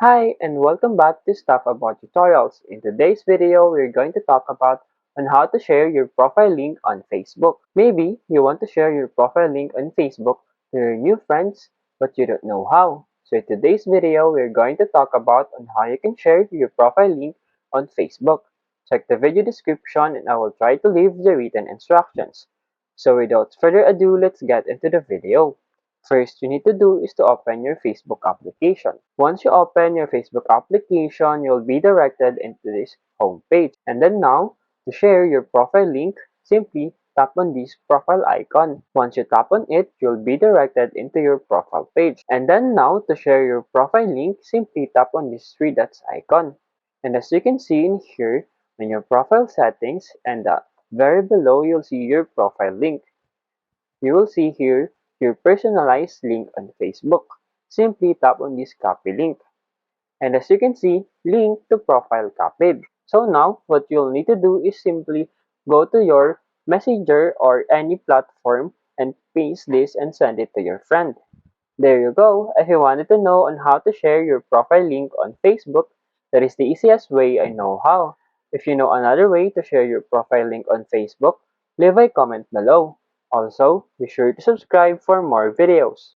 Hi and welcome back to Stuff About Tutorials. In today's video, we're going to talk about on how to share your profile link on Facebook. Maybe you want to share your profile link on Facebook to your new friends, but you don't know how. So in today's video, we're going to talk about on how you can share your profile link on Facebook. Check the video description and I will try to leave the written instructions. So without further ado, let's get into the video. First you need to do is to open your Facebook application. Once you open your Facebook application, you'll be directed into this home page. And then now, to share your profile link, simply tap on this profile icon. Once you tap on it, you'll be directed into your profile page. And then now, to share your profile link, simply tap on this three dots icon. And as you can see in here, in your profile settings, and very below, you'll see your profile link. You will see here your personalized link on Facebook. Simply tap on this copy link. And as you can see, link to profile copied. So now, what you'll need to do is simply go to your messenger or any platform and paste this and send it to your friend. There you go. If you wanted to know on how to share your profile link on Facebook, that is the easiest way I know how. If you know another way to share your profile link on Facebook, leave a comment below. Also, be sure to subscribe for more videos.